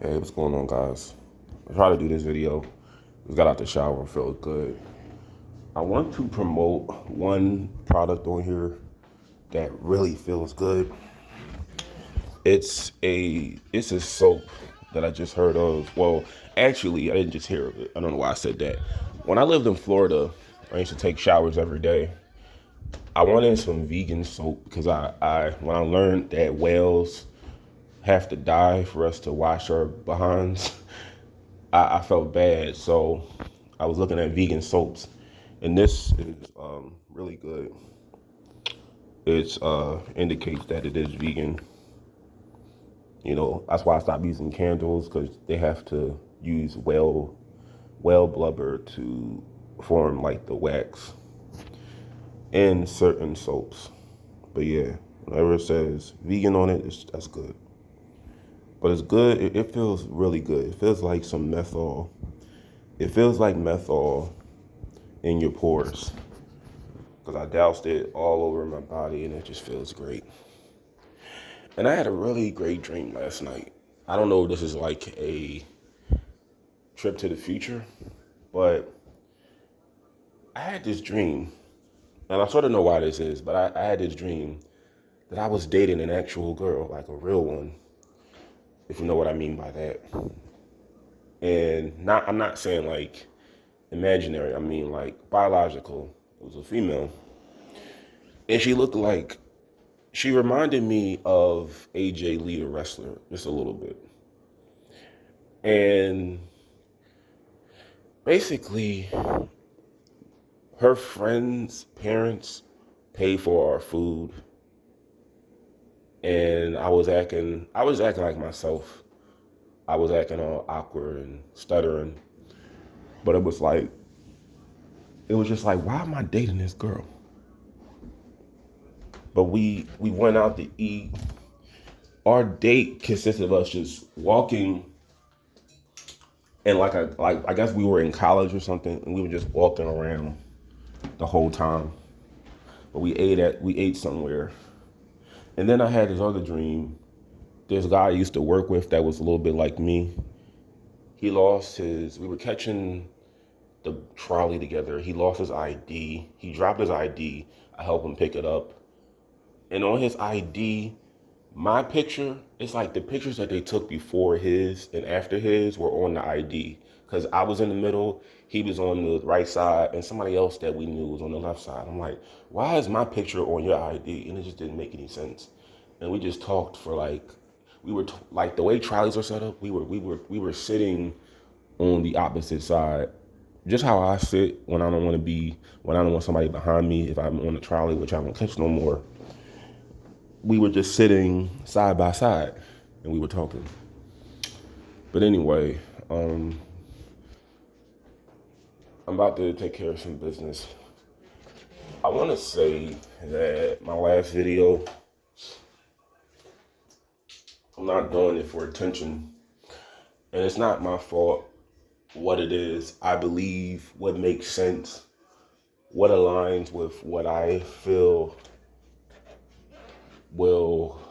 Hey, what's going on, guys? I tried to do this video. Just got out the shower, felt good. I want to promote one product on here that really feels good. It's a soap that I just heard of. Well, actually, I didn't just hear of it. I don't know why I said that. When I lived in Florida, I used to take showers every day. I wanted some vegan soap because I when I learned that whales have to die for us to wash our behinds, I felt bad, so I was looking at vegan soaps, and this is really good. It indicates that it is vegan. You know, that's why I stopped using candles because they have to use whale blubber to form like the wax in certain soaps. But yeah, whenever it says vegan on it, that's good. But it's good. It feels really good. It feels like some menthol. It feels like menthol in your pores because I doused it all over my body and it just feels great. And I had a really great dream last night. I don't know if this is like a trip to the future, but I had this dream, and I sort of know why this is, but I had this dream that I was dating an actual girl, like a real one, if you know what I mean by that. And I'm not saying like imaginary, I mean like biological. It was a female. And she reminded me of AJ Lee, the wrestler, just a little bit. And basically, her friends' parents paid for our food, and I was acting like myself. I was acting all awkward and stuttering, but it was just like, why am I dating this girl? But we went out to eat. Our date consisted of us just walking, and I guess we were in college or something, and we were just walking around the whole time. But we ate somewhere. And then I had this other dream. This guy I used to work with that was a little bit like me. We were catching the trolley together. He lost his ID. He dropped his ID. I helped him pick it up. And on his ID, my picture, it's like the pictures that they took before his and after his were on the ID. Because I was in the middle, he was on the right side, and somebody else that we knew was on the left side. I'm like, why is my picture on your ID? And it just didn't make any sense. And we just talked for like the way trolleys are set up, we were sitting on the opposite side. Just how I sit when I don't want somebody behind me if I'm on the trolley, which I don't catch no more. We were just sitting side by side and we were talking. But anyway, I'm about to take care of some business. I want to say that my last video, I'm not doing it for attention. And it's not my fault what it is. I believe what makes sense, what aligns with what I feel will,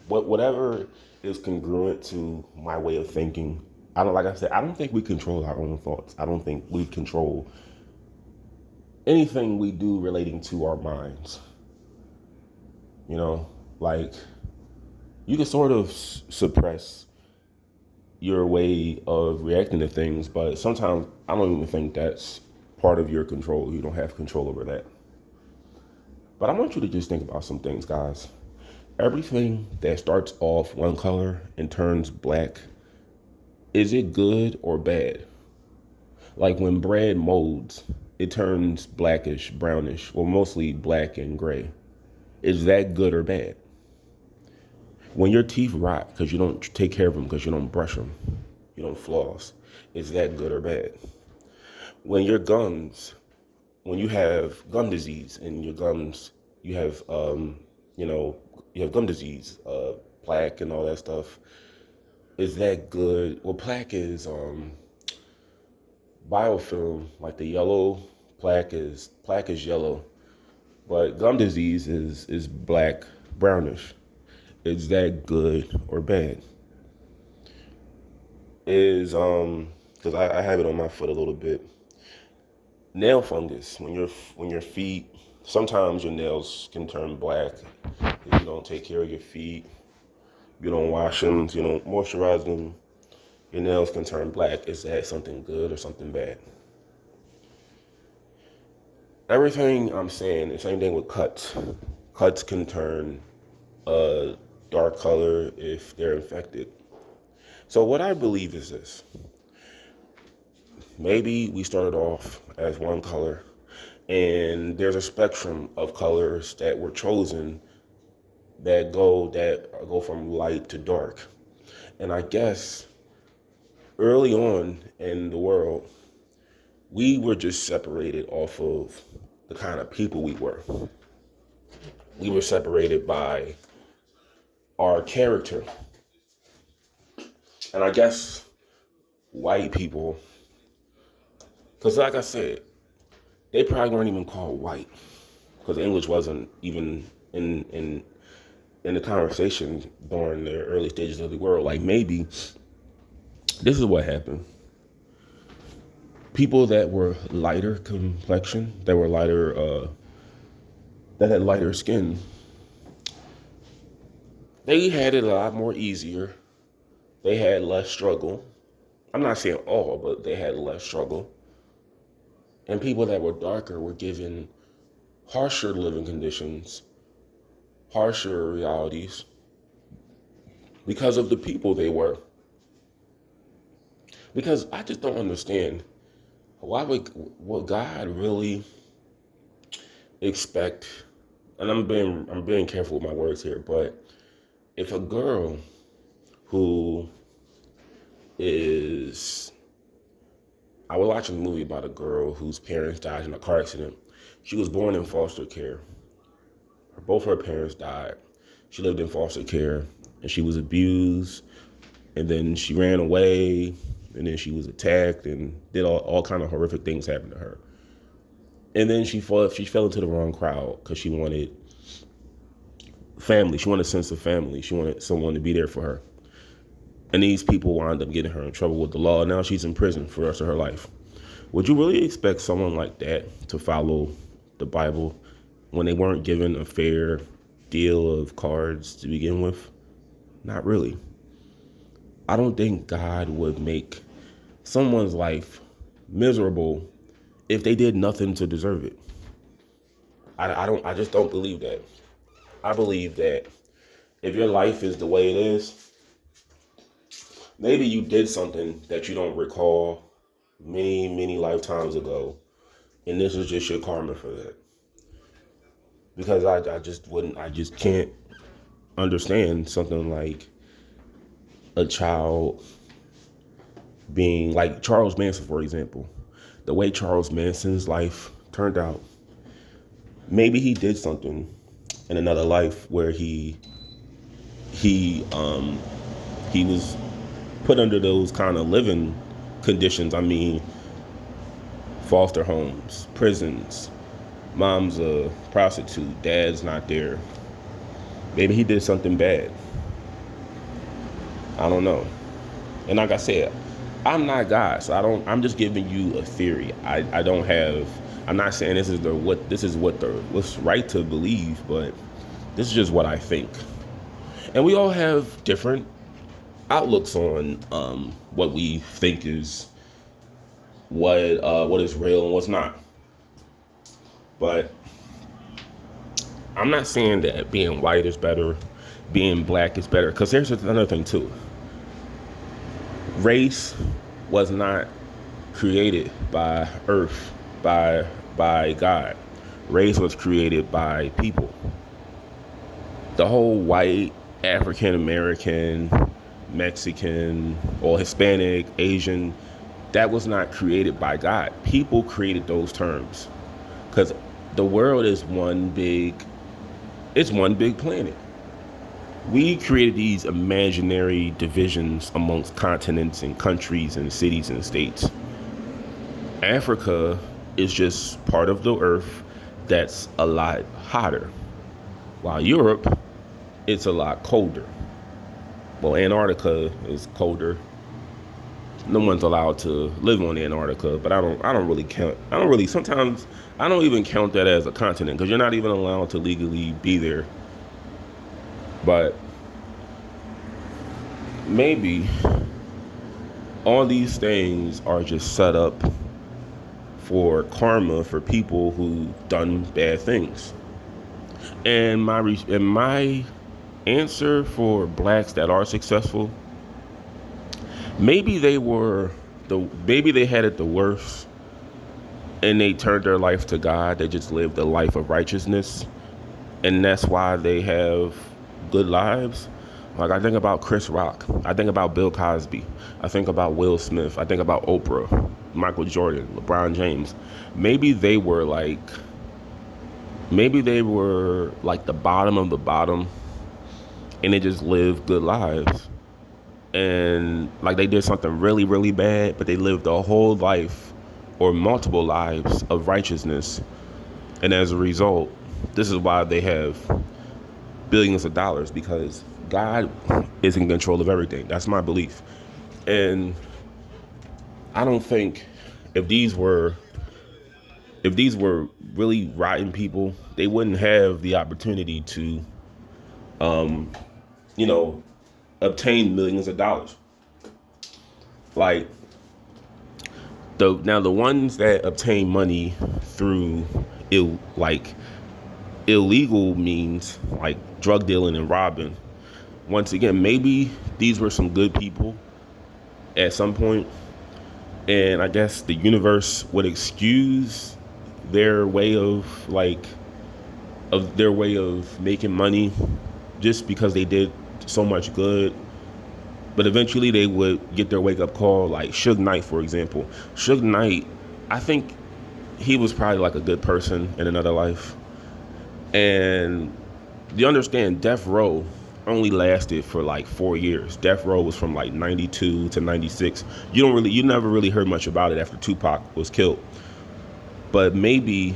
whatever is congruent to my way of thinking. Like I said, I don't think we control our own thoughts. I don't think we control anything we do relating to our minds. You know, like you can sort of suppress your way of reacting to things, but sometimes I don't even think that's part of your control. You don't have control over that. But I want you to just think about some things, guys. Everything that starts off one color and turns black, is it good or bad? Like when bread molds, it turns blackish, brownish, well, mostly black and gray. Is that good or bad? When your teeth rot because you don't take care of them, because you don't brush them, you don't floss, is that good or bad? When your gums, when you have gum disease in your gums, you have, you have gum disease, plaque and all that stuff. Is that good? Well, plaque is biofilm, like the yellow plaque is yellow, but gum disease is black, brownish. Is that good or bad? is because I have it on my foot a little bit. Nail fungus. When your feet, sometimes your nails can turn black if you don't take care of your feet. You don't wash them. You don't moisturize them. Your nails can turn black. Is that something good or something bad? Everything I'm saying, the same thing with cuts. Cuts can turn a dark color if they're infected. So what I believe is this. Maybe we started off as one color, and there's a spectrum of colors that were chosen that go from light to dark. And I guess early on in the world, we were just separated off of the kind of people we were. We were separated by our character. And I guess white people, because like I said, they probably weren't even called white, because English wasn't even in the conversation during the early stages of the world. Like maybe this is what happened. People that were lighter complexion, that had lighter skin, they had it a lot more easier. They had less struggle. I'm not saying all, but they had less struggle. And people that were darker were given harsher living conditions, harsher realities because of the people they were. Because I just don't understand why would God really expect, and I'm being careful with my words here, but if a girl who is, I was watching a movie about a girl whose parents died in a car accident. She was born in foster care. Both her parents died. She lived in foster care, and she was abused, and then she ran away, and then she was attacked, and did all kind of horrific things happen to her. And then she fell into the wrong crowd because she wanted family. She wanted a sense of family. She wanted someone to be there for her. And these people wound up getting her in trouble with the law. And now she's in prison for the rest of her life. Would you really expect someone like that to follow the Bible when they weren't given a fair deal of cards to begin with? Not really. I don't think God would make someone's life miserable if they did nothing to deserve it. I just don't believe that. I believe that if your life is the way it is, maybe you did something that you don't recall many lifetimes ago, and this is just your karma for that. Because I just can't understand something like a child being like Charles Manson, for example. The way Charles Manson's life turned out, maybe he did something in another life where he was put under those kind of living conditions. I mean, foster homes, prisons, mom's a prostitute, dad's not there. Maybe he did something bad. I don't know. And like I said, I'm not God, so I'm just giving you a theory. I'm not saying what's right to believe, but this is just what I think. And we all have different outlooks on what we think is what is real and what's not. But I'm not saying that being white is better, being black is better, because there's another thing too. Race was not created by earth, by God. Race was created by people. The whole white, African American, Mexican, or Hispanic, Asian, that was not created by God. People created those terms because the world is one big planet. We created these imaginary divisions amongst continents and countries and cities and states. Africa is just part of the earth that's a lot hotter, while Europe, it's a lot colder. Well, Antarctica is colder. No one's allowed to live on Antarctica, but I don't really count. I don't really. Sometimes I don't even count that as a continent because you're not even allowed to legally be there. But maybe all these things are just set up for karma for people who done bad things. And my answer for blacks that are successful, maybe maybe they had it the worst and they turned their life to God. They just lived a life of righteousness, and that's why they have good lives. Like I think about Chris Rock, I think about Bill Cosby, I think about Will Smith, I think about Oprah, Michael Jordan, LeBron James. Maybe they were like the bottom of the bottom, and they just lived good lives. And like they did something really, really bad, but they lived a whole life or multiple lives of righteousness. And as a result, this is why they have billions of dollars, because God is in control of everything. That's my belief. And I don't think if these were really rotten people, they wouldn't have the opportunity to you know, obtain millions of dollars. Like the ones that obtain money through illegal means, like drug dealing and robbing. Once again, maybe these were some good people at some point, and I guess the universe would excuse their way of making money just because they did so much good. But eventually they would get their wake-up call, like Suge Knight, for example. Suge Knight, I think he was probably like a good person in another life. And you understand, Death Row only lasted for like 4 years. Death Row was from like 92 to 96. You never really heard much about it after Tupac was killed. But maybe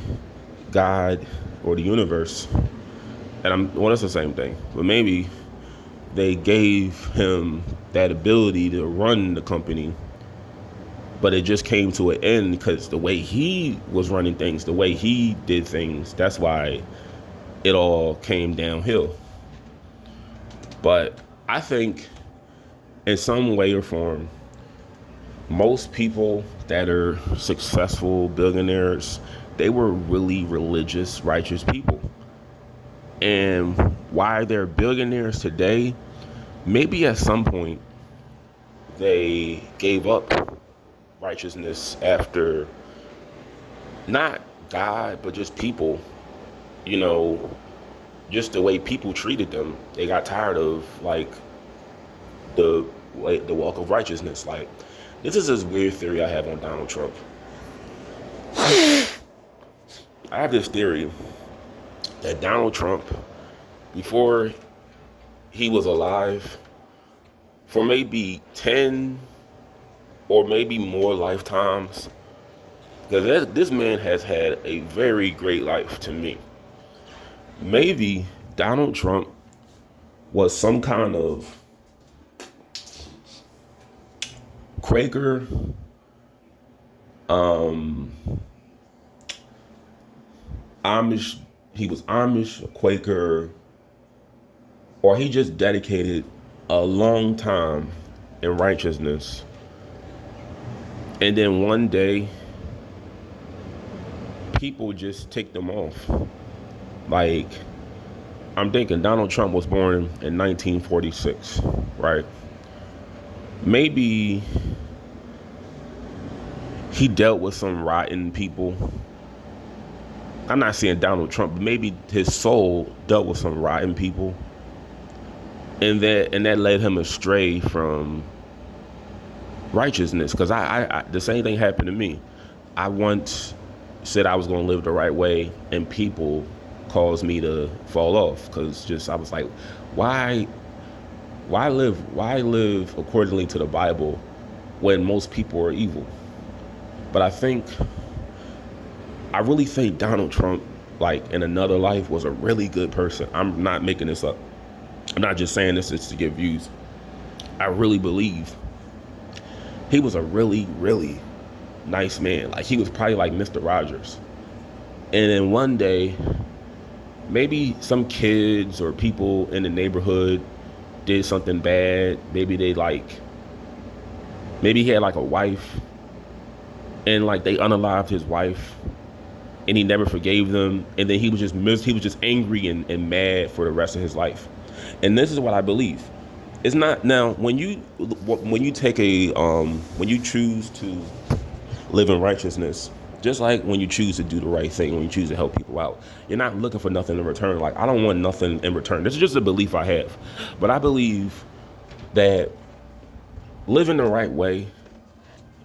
God or the universe, it's the same thing, but maybe they gave him that ability to run the company, but it just came to an end because the way he was running things, the way he did things, that's why it all came downhill. But I think in some way or form, most people that are successful billionaires, they were really religious, righteous people. And why they're billionaires today, maybe at some point they gave up righteousness after not God, but just people, just the way people treated them. They got tired of like the walk of righteousness. Like, this is this weird theory I have on Donald Trump. I have this theory that Donald Trump, before he was alive, for maybe 10 or maybe more lifetimes, because this man has had a very great life to me. Maybe Donald Trump was some kind of Quaker, Amish. He was Amish, a Quaker, or he just dedicated a long time in righteousness. And then one day, people just take them off. Like, I'm thinking Donald Trump was born in 1946, right? Maybe he dealt with some rotten people. I'm not saying Donald Trump, but maybe his soul dealt with some rotten people. And that led him astray from righteousness. Because I the same thing happened to me. I once said I was going to live the right way, and people caused me to fall off. Because I was like, why live accordingly to the Bible when most people are evil? But I really think Donald Trump, like in another life, was a really good person. I'm not making this up. I'm not just saying this just to get views. I really believe He was a really, really nice man. Like he was probably like Mr. Rogers. And then one day, maybe some kids or people in the neighborhood did something bad. Maybe he had like a wife and like they unalived his wife and he never forgave them. And then he was just angry and mad for the rest of his life. And this is what I believe. It's not now when you take when you choose to live in righteousness, just like when you choose to do the right thing, when you choose to help people out, you're not looking for nothing in return. Like, I don't want nothing in return. This is just a belief I have. But I believe that living the right way,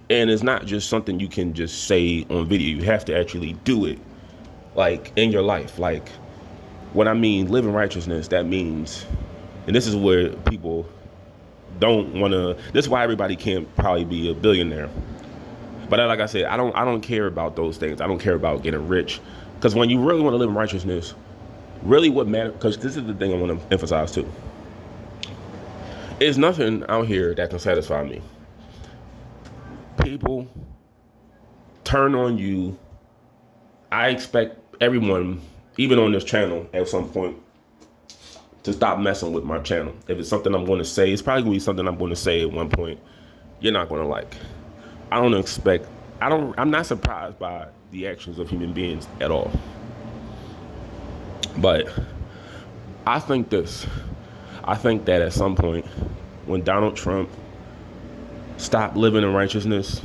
and it's not just something you can just say on video. You have to actually do it, like, in your life. Like, when I mean live in righteousness, that means, and this is where people don't want to, this is why everybody can't probably be a billionaire. But like I said, I don't care about those things. I don't care about getting rich. Because when you really want to live in righteousness, really what matters, because this is the thing I want to emphasize too. There's nothing out here that can satisfy me. People turn on you. I expect everyone, even on this channel, at some point, to stop messing with my channel. If it's something I'm going to say, it's probably going to be something I'm going to say at one point you're not going to like. I'm not surprised by the actions of human beings at all. But I think that at some point, when Donald Trump stopped living in righteousness,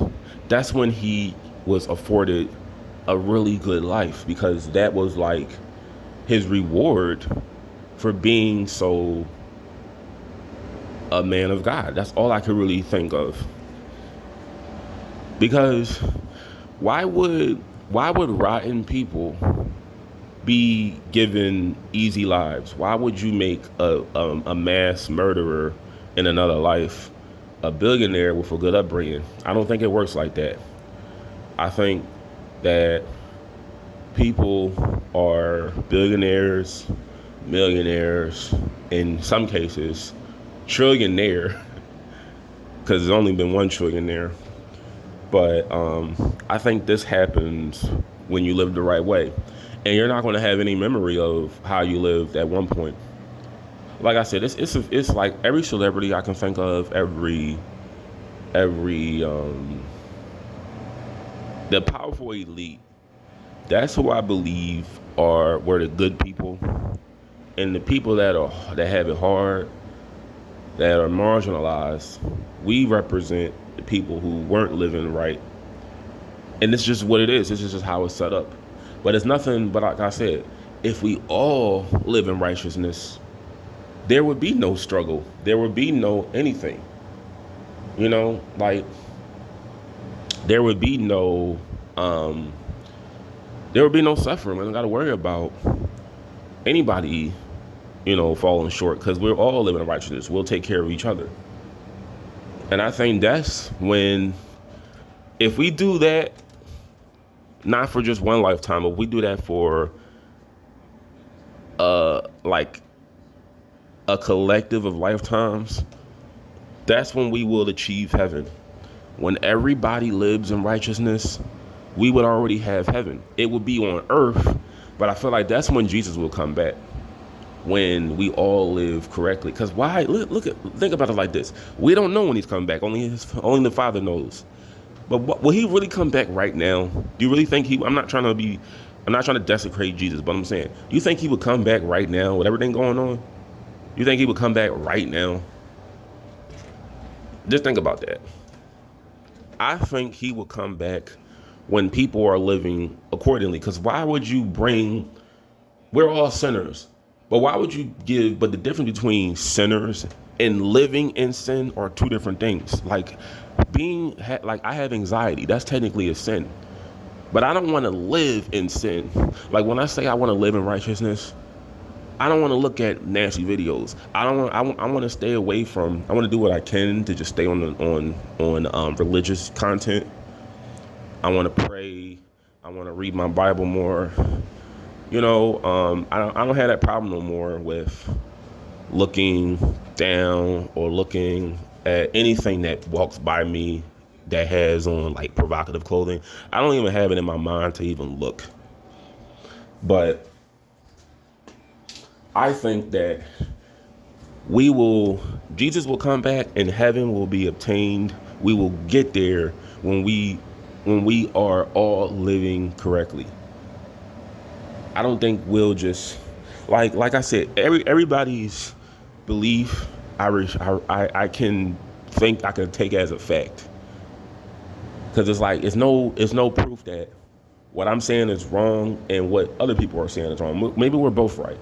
that's when he was afforded a really good life, because that was like his reward for being so a man of God. That's all I could really think of. Because why would rotten people be given easy lives? Why would you make a mass murderer in another life a billionaire with a good upbringing? I don't think it works like that. I think that people are billionaires, millionaires, in some cases, trillionaire, because there's only been one trillionaire. But I think this happens when you live the right way. And you're not going to have any memory of how you lived at one point. Like I said, it's like every celebrity I can think of, the powerful elite, that's who I believe were the good people. And the people that have it hard, that are marginalized, we represent the people who weren't living right. And it's just what it is. This is just how it's set up. But it's nothing but, like I said, if we all live in righteousness, there would be no struggle. There would be no anything. You know, like, there would be no suffering. We don't got to worry about anybody, falling short, because we're all living in righteousness. We'll take care of each other. And I think that's when, if we do that, not for just one lifetime, but we do that for like a collective of lifetimes, that's when we will achieve heaven. When everybody lives in righteousness, we would already have heaven. It would be on earth, but I feel like that's when Jesus will come back, when we all live correctly. Because why? Think about it like this. We don't know when he's coming back. Only the Father knows. But will he really come back right now? Do you really think I'm not trying to desecrate Jesus, but I'm saying, do you think he would come back right now with everything going on? You think he would come back right now? Just think about that. I think he will come back when people are living accordingly. Because why would you we're all sinners, but why would you but the difference between sinners and living in sin are two different things. Like, I have anxiety. That's technically a sin. But I don't want to live in sin. Like, when I say I want to live in righteousness, I don't want to look at nasty videos. I want to stay away from. I want to do what I can to just stay on religious content. I want to pray. I want to read my Bible more. I don't have that problem no more with looking down or looking at anything that walks by me that has on like provocative clothing. I don't even have it in my mind to even look. But I think that Jesus will come back and heaven will be obtained. We will get there when we are all living correctly. I don't think we'll just like I said, everybody's belief I can think I can take as a fact. Because it's like it's no proof that what I'm saying is wrong and what other people are saying is wrong. Maybe we're both right.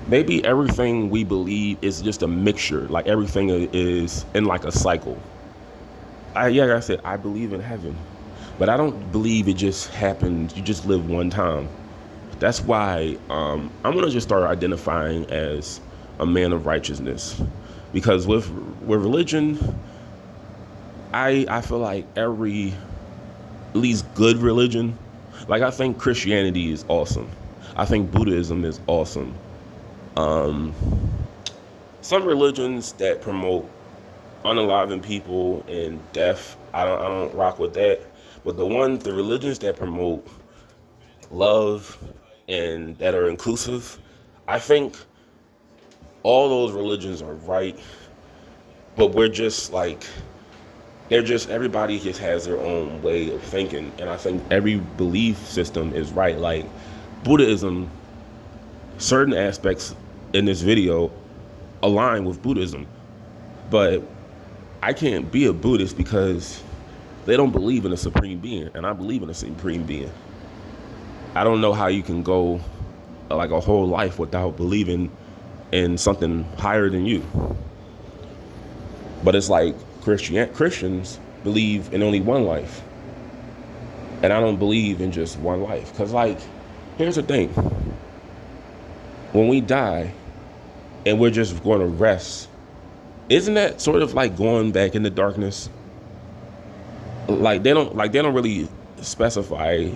Maybe everything we believe is just a mixture. Like everything is in like a cycle. Like I said, I believe in heaven, but I don't believe it just happens. You just live one time. That's why I'm gonna just start identifying as a man of righteousness, because with religion, I feel like every at least good religion, like I think Christianity is awesome. I think Buddhism is awesome. Some religions that promote unaliving people and death, I don't rock with that. But the religions that promote love and that are inclusive, I think all those religions are right. But we're just like everybody just has their own way of thinking, and I think every belief system is right. Like Buddhism, certain aspects in this video align with Buddhism, but I can't be a Buddhist because they don't believe in a supreme being, and I believe in a supreme being. I don't know how you can go like a whole life without believing in something higher than you. But it's like Christians believe in only one life, and I don't believe in just one life. Because like, here's the thing. When we die and we're just going to rest, isn't that sort of like going back into darkness? Like they don't really specify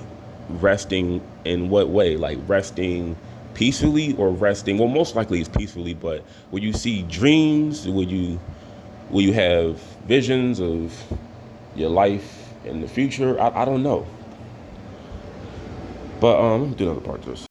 resting in what way, like resting peacefully or resting, well, most likely it's peacefully, but will you see dreams? Will you have visions of your life in the future? I don't know. But let me do another part of this.